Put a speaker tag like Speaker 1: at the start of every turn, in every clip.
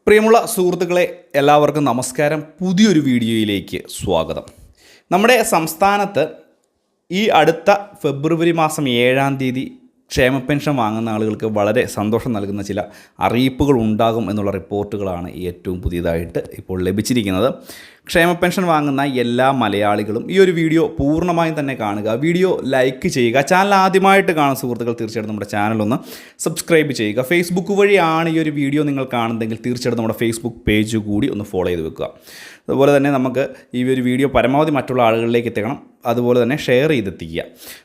Speaker 1: പ്രിയമുള്ള സുഹൃത്തുക്കളെ, എല്ലാവർക്കും നമസ്കാരം. പുതിയൊരു വീഡിയോയിലേക്ക് സ്വാഗതം. നമ്മുടെ സംസ്ഥാനത്ത് ഈ അടുത്ത ഫെബ്രുവരി മാസം 7-ാം തീയതി ക്ഷേമ പെൻഷൻ വാങ്ങുന്ന ആളുകൾക്ക് വളരെ സന്തോഷം നൽകുന്ന ചില അറിയിപ്പുകൾ ഉണ്ടാകും എന്നുള്ള റിപ്പോർട്ടുകളാണ് ഏറ്റവും പുതിയതായിട്ട് ഇപ്പോൾ ലഭിച്ചിരിക്കുന്നത്. ക്ഷേമ പെൻഷൻ വാങ്ങുന്ന എല്ലാ മലയാളികളും ഈ ഒരു വീഡിയോ പൂർണ്ണമായും തന്നെ കാണുക, വീഡിയോ ലൈക്ക് ചെയ്യുക. ചാനൽ ആദ്യമായിട്ട് കാണുന്ന സുഹൃത്തുക്കൾ തീർച്ചയായിട്ടും നമ്മുടെ ചാനലൊന്ന് സബ്സ്ക്രൈബ് ചെയ്യുക. ഫേസ്ബുക്ക് വഴിയാണ് ഈ ഒരു വീഡിയോ നിങ്ങൾ കാണുന്നതെങ്കിൽ തീർച്ചയായിട്ടും നമ്മുടെ ഫേസ്ബുക്ക് പേജ് കൂടി ഒന്ന് ഫോളോ ചെയ്ത് വെക്കുക. അതുപോലെ തന്നെ നമുക്ക് ഈ ഒരു വീഡിയോ പരമാവധി മറ്റുള്ള ആളുകളിലേക്ക് എത്തിക്കണം, അതുപോലെ തന്നെ ഷെയർ ചെയ്തെത്തിക്കുക.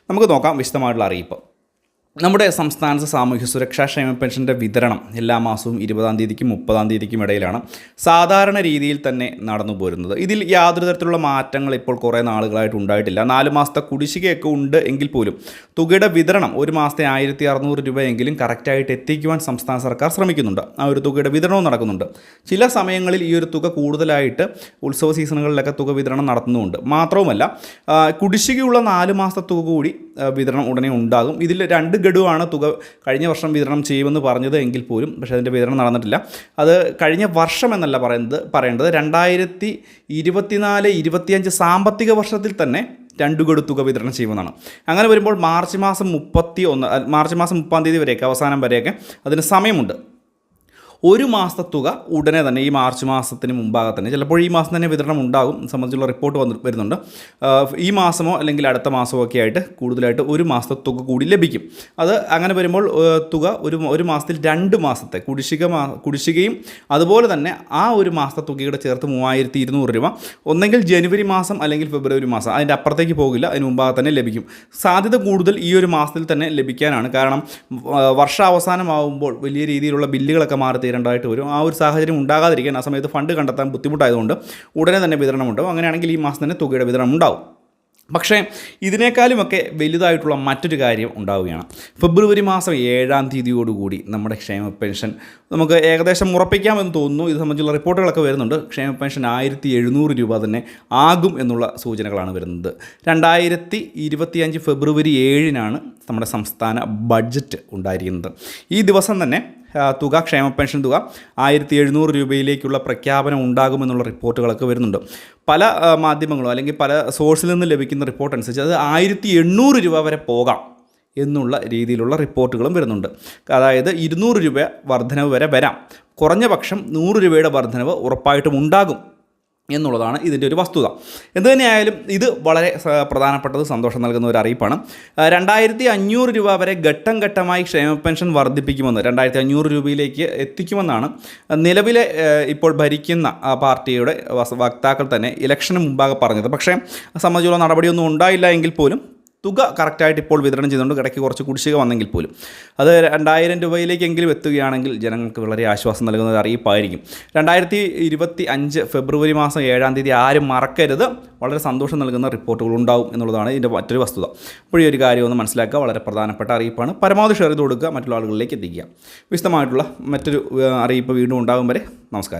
Speaker 1: നമുക്ക് നോക്കാം വിശദമായിട്ടുള്ള അറിയിപ്പ്. നമ്മുടെ സംസ്ഥാനത്ത് സാമൂഹ്യ സുരക്ഷാ ക്ഷേമ പെൻഷൻ്റെ വിതരണം എല്ലാ മാസവും 20-ാം തീയതിക്കും 30-ാം തീയതിക്കും ഇടയിലാണ് സാധാരണ രീതിയിൽ തന്നെ നടന്നു പോരുന്നത്. ഇതിൽ യാതൊരു തരത്തിലുള്ള മാറ്റങ്ങൾ ഇപ്പോൾ കുറേ നാളുകളായിട്ട് ഉണ്ടായിട്ടില്ല. 4 മാസത്തെ കുടിശ്ശികയൊക്കെ ഉണ്ട് എങ്കിൽ പോലും തുകയുടെ വിതരണം ഒരു മാസത്തെ 1600 രൂപയെങ്കിലും കറക്റ്റായിട്ട് എത്തിക്കുവാൻ സംസ്ഥാന സർക്കാർ ശ്രമിക്കുന്നുണ്ട്. ആ ഒരു തുകയുടെ വിതരണവും നടക്കുന്നുണ്ട്. ചില സമയങ്ങളിൽ ഈ ഒരു തുക കൂടുതലായിട്ട് ഉത്സവ സീസണുകളിലൊക്കെ തുക വിതരണം നടത്തുന്നുമുണ്ട്. മാത്രവുമല്ല, കുടിശ്ശികയുള്ള 4 മാസത്തെ തുക കൂടി വിതരണം ഉടനെ ഉണ്ടാകും. ഇതിൽ 2 ഗഡുവാണ് തുക കഴിഞ്ഞ വർഷം വിതരണം ചെയ്യുമെന്ന് പറഞ്ഞത് എങ്കിൽ പോലും പക്ഷേ അതിൻ്റെ വിതരണം നടന്നിട്ടില്ല. അത് കഴിഞ്ഞ വർഷം എന്നല്ല പറയേണ്ടത് 2024-25 സാമ്പത്തിക വർഷത്തിൽ തന്നെ 2 ഗഡു തുക വിതരണം ചെയ്യുമെന്നാണ്. അങ്ങനെ വരുമ്പോൾ മാർച്ച് മാസം 30-ാം തീയതി വരെയൊക്കെ, അവസാനം വരെയൊക്കെ അതിന് സമയമുണ്ട്. ഒരു മാസത്തെ തുക ഉടനെ തന്നെ ഈ മാർച്ച് മാസത്തിന് മുമ്പാകെ തന്നെ, ചിലപ്പോൾ ഈ മാസം തന്നെ വിതരണം ഉണ്ടാകും സംബന്ധിച്ചുള്ള റിപ്പോർട്ട് വരുന്നുണ്ട്. ഈ മാസമോ അല്ലെങ്കിൽ അടുത്ത മാസമോ ഒക്കെ ആയിട്ട് കൂടുതലായിട്ട് ഒരു മാസത്തെ തുക കൂടി ലഭിക്കും. അത് അങ്ങനെ വരുമ്പോൾ തുക ഒരു മാസത്തിൽ 2 മാസത്തെ കുടിശ്ശികയും അതുപോലെ തന്നെ ആ ഒരു മാസത്തെ തുകയുടെ ചേർത്ത് 3200 രൂപ ഒന്നെങ്കിൽ ജനുവരി മാസം അല്ലെങ്കിൽ ഫെബ്രുവരി മാസം, അതിൻ്റെ അപ്പുറത്തേക്ക് പോകില്ല, അതിന് മുമ്പാകെ തന്നെ ലഭിക്കും. സാധ്യത കൂടുതൽ ഈ ഒരു മാസത്തിൽ തന്നെ ലഭിക്കാനാണ്. കാരണം വർഷാവസാനമാകുമ്പോൾ വലിയ രീതിയിലുള്ള ബില്ലുകളൊക്കെ മാറി തീരേണ്ടതായിട്ട് വരും. ആ ഒരു സാഹചര്യം ഉണ്ടാകാതിരിക്കാൻ ആ സമയത്ത് ഫണ്ട് കണ്ടെത്താൻ ബുദ്ധിമുട്ടായതുകൊണ്ട് ഉടനെ തന്നെ വിതരണം ഉണ്ടാവും. അങ്ങനെയാണെങ്കിൽ ഈ മാസം തന്നെ തുകയുടെ വിതരണം ഉണ്ടാവും. പക്ഷേ ഇതിനേക്കാളുമൊക്കെ വലുതായിട്ടുള്ള മറ്റൊരു കാര്യം ഉണ്ടാവുകയാണ്. ഫെബ്രുവരി മാസം 7-ാം തീയതിയോടുകൂടി നമ്മുടെ ക്ഷേമ പെൻഷൻ നമുക്ക് ഏകദേശം ഉറപ്പിക്കാമെന്ന് തോന്നുന്നു. ഇത് സംബന്ധിച്ചുള്ള റിപ്പോർട്ടുകളൊക്കെ വരുന്നുണ്ട്. ക്ഷേമ പെൻഷൻ 1700 രൂപ തന്നെ ആകും എന്നുള്ള സൂചനകളാണ് വരുന്നത്. 2025 ഫെബ്രുവരി 7-നാണ് നമ്മുടെ സംസ്ഥാന ബഡ്ജറ്റ് ഉണ്ടായിരിക്കുന്നത്. ഈ ദിവസം തന്നെ ക്ഷേമ പെൻഷൻ തുക 1700 രൂപയിലേക്കുള്ള പ്രഖ്യാപനം ഉണ്ടാകുമെന്നുള്ള റിപ്പോർട്ടുകളൊക്കെ വരുന്നുണ്ട്. പല മാധ്യമങ്ങളും അല്ലെങ്കിൽ പല സോഴ്സിൽ നിന്ന് ലഭിക്കുന്ന റിപ്പോർട്ട് അനുസരിച്ച് അത് 1800 രൂപ വരെ പോകാം എന്നുള്ള രീതിയിലുള്ള റിപ്പോർട്ടുകളും വരുന്നുണ്ട്. അതായത് 200 രൂപ വർധനവ് വരെ വരാം. കുറഞ്ഞ പക്ഷം 100 രൂപയുടെ വർധനവ് ഉറപ്പായിട്ടും ഉണ്ടാകും എന്നുള്ളതാണ് ഇതിൻ്റെ ഒരു വസ്തുത. എന്തുതന്നെയായാലും ഇത് വളരെ പ്രധാനപ്പെട്ടത്, സന്തോഷം നൽകുന്ന ഒരു അറിയിപ്പാണ്. 2500 രൂപ വരെ ഘട്ടം ഘട്ടമായി ക്ഷേമ പെൻഷൻ വർദ്ധിപ്പിക്കുമെന്ന്, 2500 രൂപയിലേക്ക് എത്തിക്കുമെന്നാണ് നിലവിലെ ഇപ്പോൾ ഭരിക്കുന്ന പാർട്ടിയുടെ വക്താക്കൾ തന്നെ ഇലക്ഷന് മുമ്പാകെ പറഞ്ഞത്. പക്ഷേ സംബന്ധിച്ചുള്ള നടപടിയൊന്നും ഉണ്ടായില്ല എങ്കിൽ പോലും തുക കറക്റ്റായിട്ട് ഇപ്പോൾ വിതരണം ചെയ്യുന്നുണ്ട്. ഇടയ്ക്ക് കുറച്ച് കുടിശ്ശിക വന്നെങ്കിൽ പോലും അത് 2000 രൂപയിലേക്കെങ്കിലും എത്തുകയാണെങ്കിൽ ജനങ്ങൾക്ക് വളരെ ആശ്വാസം നൽകുന്ന ഒരു അറിയിപ്പായിരിക്കും. 2025 ഫെബ്രുവരി മാസം 7-ാം തീയതി ആരും മറക്കരുത്. വളരെ സന്തോഷം നൽകുന്ന റിപ്പോർട്ടുകൾ ഉണ്ടാവും എന്നുള്ളതാണ് ഇതിൻ്റെ മറ്റൊരു വസ്തുത. അപ്പോൾ ഈ ഒരു കാര്യം ഒന്ന് മനസ്സിലാക്കുക. വളരെ പ്രധാനപ്പെട്ട അറിയിപ്പാണ്. പരമാവധി ഷെയർ ചെയ്ത് കൊടുക്കുക, മറ്റുള്ള ആളുകളിലേക്ക് എത്തിക്കുക. വിശദമായിട്ടുള്ള മറ്റൊരു അറിയിപ്പ് വീണ്ടും ഉണ്ടാകും വരെ നമസ്കാരം.